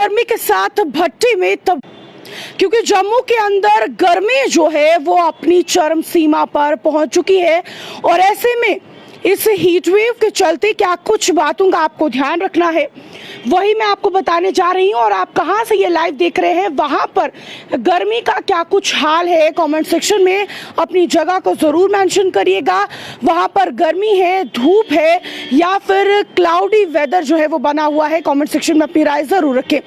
गर्मी के साथ भट्टी में तब, क्योंकि जम्मू के अंदर गर्मी जो है वो अपनी चरम सीमा पर पहुंच चुकी है और ऐसे में इस हीट वेव के चलते क्या कुछ बातों का आपको ध्यान रखना है वही मैं आपको बताने जा रही हूं। और आप कहां से ये लाइव देख रहे हैं, वहां पर गर्मी का क्या कुछ हाल है, कमेंट सेक्शन में अपनी जगह को जरूर मेंशन करिएगा। वहां पर गर्मी है, धूप है या फिर क्लाउडी वेदर जो है वो बना हुआ है, कमेंट सेक्शन में अपनी राय जरूर रखें।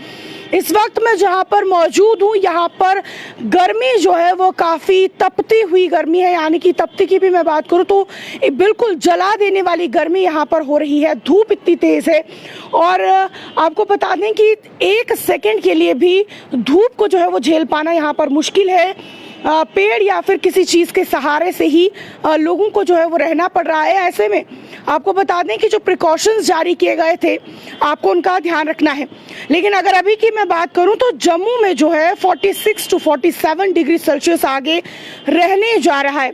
इस वक्त मैं जहां पर मौजूद हूं यहाँ पर गर्मी जो है वो काफ़ी तपती हुई गर्मी है, यानी कि तपती की भी मैं बात करूं तो बिल्कुल जला देने वाली गर्मी यहाँ पर हो रही है। धूप इतनी तेज़ है और आपको बता दें कि एक सेकंड के लिए भी धूप को जो है वो झेल पाना यहाँ पर मुश्किल है। पेड़ या फिर किसी चीज़ के सहारे से ही लोगों को जो है वो रहना पड़ रहा है। ऐसे में आपको बता दें कि जो प्रिकॉशंस जारी किए गए थे आपको उनका ध्यान रखना है। लेकिन अगर अभी की मैं बात करूं तो जम्मू में जो है 46 to 47 डिग्री सेल्सियस आगे रहने जा रहा है।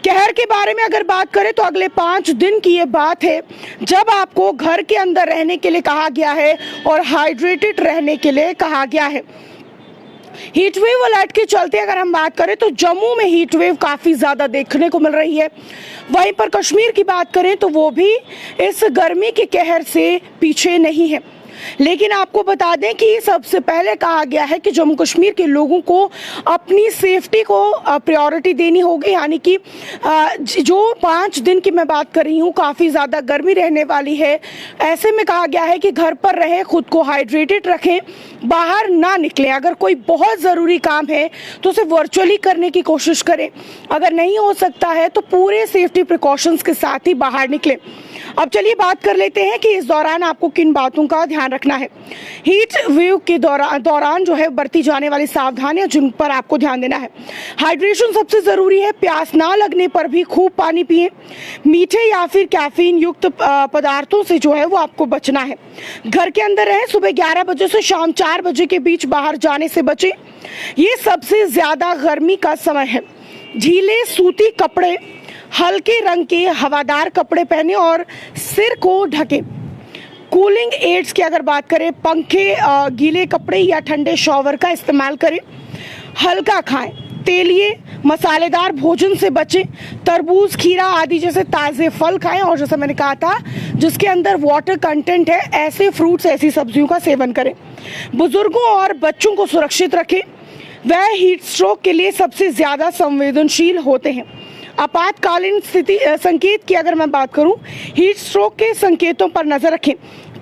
कहर के बारे में अगर बात करें तो अगले 5 दिन की ये बात है जब आपको घर के अंदर रहने के लिए कहा गया है और हाइड्रेटेड रहने के लिए कहा गया है। हीट वेव अलर्ट के चलते अगर हम बात करें तो जम्मू में हीट वेव काफ़ी ज़्यादा देखने को मिल रही है। वहीं पर कश्मीर की बात करें तो वो भी इस गर्मी के कहर से पीछे नहीं है। लेकिन आपको बता दें कि सबसे पहले कहा गया है कि जम्मू कश्मीर के लोगों को अपनी सेफ्टी को प्रायोरिटी देनी होगी, यानी कि जो 5 दिन की मैं बात कर रही हूँ काफ़ी ज़्यादा गर्मी रहने वाली है। ऐसे में कहा गया है कि घर पर रहें, खुद को हाइड्रेटेड रखें, बाहर ना निकलें। अगर कोई बहुत ज़रूरी काम है तो उसे वर्चुअली करने की कोशिश करें, अगर नहीं हो सकता है तो पूरे सेफ्टी प्रिकॉशंस के साथ ही बाहर निकलें। अब चलिए बात कर लेते हैं कि इस दौरान आपको किन बातों का ध्यान रखना है। हीट वेव के दौरान जो है बरती जाने वाली सावधानियां जिन पर आपको ध्यान देना है। हाइड्रेशन सबसे ज़रूरी है, प्यास ना लगने पर भी खूब पानी पिएं। मीठे या फिर कैफीन युक्त पदार्थों से जो है वो आपको बचना है। घर के अंदर रहें, सुबह 11 बजे से शाम 4 बजे के बीच बाहर जाने से बचें, ये सबसे ज़्यादा गर्मी का समय है। ढीले सूती कपड़े, हल्के रंग के हवादार कपड़े पहने और सिर को ढकें। कूलिंग एड्स की अगर बात करें, पंखे, गीले कपड़े या ठंडे शॉवर का इस्तेमाल करें। हल्का खाएं, तेलिए मसालेदार भोजन से बचें। तरबूज, खीरा आदि जैसे ताज़े फल खाएं और जैसा मैंने कहा था जिसके अंदर वाटर कंटेंट है ऐसे फ्रूट्स, ऐसी सब्जियों का सेवन करें। बुजुर्गों और बच्चों को सुरक्षित रखें, वह हीट स्ट्रोक के लिए सबसे ज़्यादा संवेदनशील होते हैं। आपातकालीन स्थिति संकेत की अगर मैं बात करूं, हीट स्ट्रोक के संकेतों पर नजर रखें।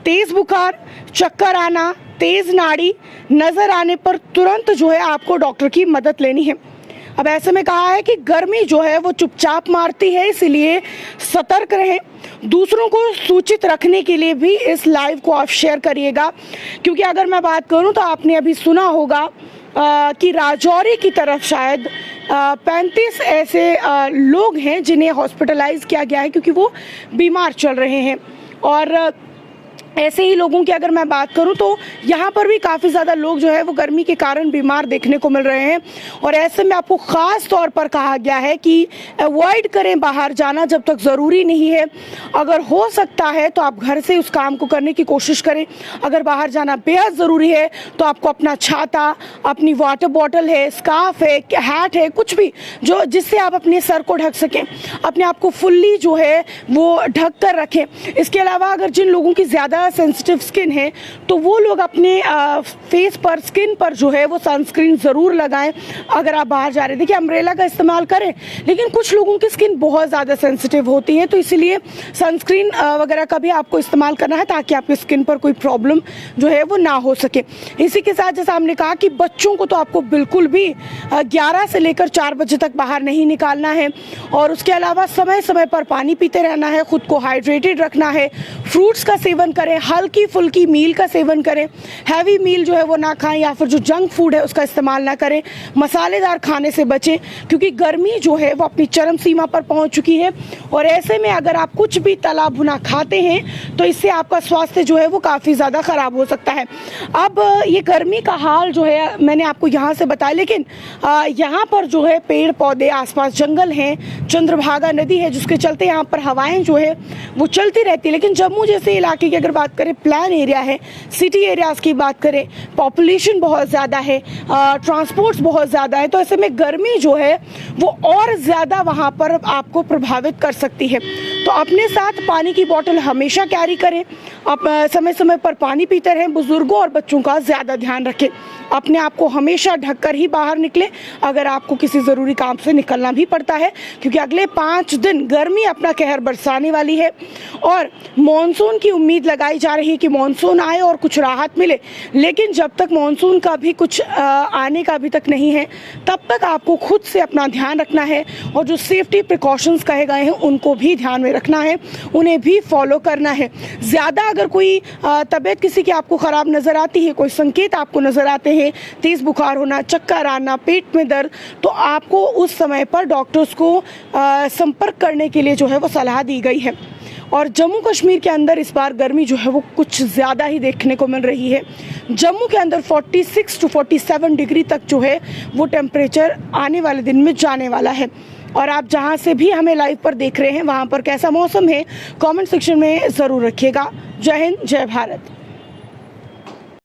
तेज बुखार, चक्कर आना, तेज नाड़ी नजर आने पर तुरंत जो है आपको डॉक्टर की मदद लेनी है। अब ऐसे में कहा है कि गर्मी जो है वो चुपचाप मारती है, इसलिए सतर्क रहें। दूसरों को सूचित रखने के लिए भी इस लाइव को आप शेयर करिएगा, क्योंकि अगर मैं बात करूं तो आपने अभी सुना होगा कि राजौरी की तरफ शायद 35 ऐसे लोग हैं जिन्हें हॉस्पिटलाइज किया गया है क्योंकि वो बीमार चल रहे हैं। और ऐसे ही लोगों की अगर मैं बात करूं तो यहाँ पर भी काफ़ी ज़्यादा लोग जो है वो गर्मी के कारण बीमार देखने को मिल रहे हैं। और ऐसे में आपको ख़ास तौर पर कहा गया है कि अवॉइड करें बाहर जाना जब तक ज़रूरी नहीं है। अगर हो सकता है तो आप घर से उस काम को करने की कोशिश करें। अगर बाहर जाना बेहद ज़रूरी है तो आपको अपना छाता, अपनी वाटर बॉटल है, स्कार्फ है, हैट है, कुछ भी जो जिससे आप अपने सर को ढक सकें, अपने आप को फुल्ली जो है वो ढक कर रखें। इसके अलावा अगर जिन लोगों की ज़्यादा सेंसिटिव स्किन है तो वो लोग अपने फेस पर, स्किन पर जो है वो सनस्क्रीन ज़रूर लगाएं अगर आप बाहर जा रहे हैं। देखिए अम्ब्रेला का इस्तेमाल करें, लेकिन कुछ लोगों की स्किन बहुत ज़्यादा सेंसिटिव होती है तो इसलिए सनस्क्रीन वगैरह का भी आपको इस्तेमाल करना है ताकि आपकी स्किन पर कोई प्रॉब्लम जो है वो ना हो सके। इसी के साथ जैसा हमने कहा कि बच्चों को तो आपको बिल्कुल भी 11 से लेकर 4 बजे तक बाहर नहीं निकालना है। और उसके अलावा समय समय पर पानी पीते रहना है, खुद को हाइड्रेटेड रखना है, फ्रूट्स का सेवन करें, हल्की फुल्की मील का सेवन करें, हैवी मील जो है वो ना खाएं या फिर जो जंक फूड है उसका इस्तेमाल ना करें। मसालेदार खाने से बचें क्योंकि गर्मी जो है वो अपनी चरम सीमा पर पहुंच चुकी है। और ऐसे में अगर आप कुछ भी तला भुना खाते हैं तो इससे आपका स्वास्थ्य जो है वो काफ़ी ज़्यादा ख़राब हो सकता है। अब ये गर्मी का हाल जो है मैंने आपको यहाँ से बताया, लेकिन यहाँ पर जो है पेड़ पौधे, आसपास जंगल हैं, चंद्रभागा नदी है, जिसके चलते यहाँ पर हवाएं जो है वो चलती रहती है। लेकिन जम्मू जैसे इलाके की अगर बात बात करें, प्लान एरिया है, सिटी एरियाज़ की बात करें, पॉपुलेशन बहुत ज़्यादा है, ट्रांसपोर्ट्स बहुत ज़्यादा है, तो ऐसे में गर्मी जो है वो और ज़्यादा वहाँ पर आपको प्रभावित कर सकती है। तो अपने साथ पानी की बोतल हमेशा कैरी करें, आप समय समय पर पानी पीते रहें, बुजुर्गों और बच्चों का ज़्यादा ध्यान रखें, अपने आप को हमेशा ढककर ही बाहर निकलें अगर आपको किसी ज़रूरी काम से निकलना भी पड़ता है, क्योंकि अगले 5 दिन गर्मी अपना कहर बरसाने वाली है और मॉनसून की उम्मीद लगाई जा रही है कि मॉनसून आए और कुछ राहत मिले, लेकिन जब तक मॉनसून का भी कुछ आने का अभी तक नहीं है, तब तक आपको खुद से अपना ध्यान रखना है और जो सेफ्टी प्रिकॉशंस कहे गए हैं उनको भी ध्यान में रखना है, उन्हें भी फॉलो करना है। ज़्यादा अगर कोई तबीयत किसी की आपको ख़राब नज़र आती है, कोई संकेत आपको नज़र आते हैं, तेज़ बुखार होना, चक्कर आना, पेट में दर्द, तो आपको उस समय पर डॉक्टर्स को संपर्क करने के लिए जो है वो सलाह दी गई है। और जम्मू कश्मीर के अंदर इस बार गर्मी जो है वो कुछ ज़्यादा ही देखने को मिल रही है। जम्मू के अंदर 46 to 47 डिग्री तक जो है वो टेम्परेचर आने वाले दिन में जाने वाला है। और आप जहां से भी हमें लाइव पर देख रहे हैं वहां पर कैसा मौसम है कमेंट सेक्शन में ज़रूर रखिएगा। जय हिंद, जय भारत।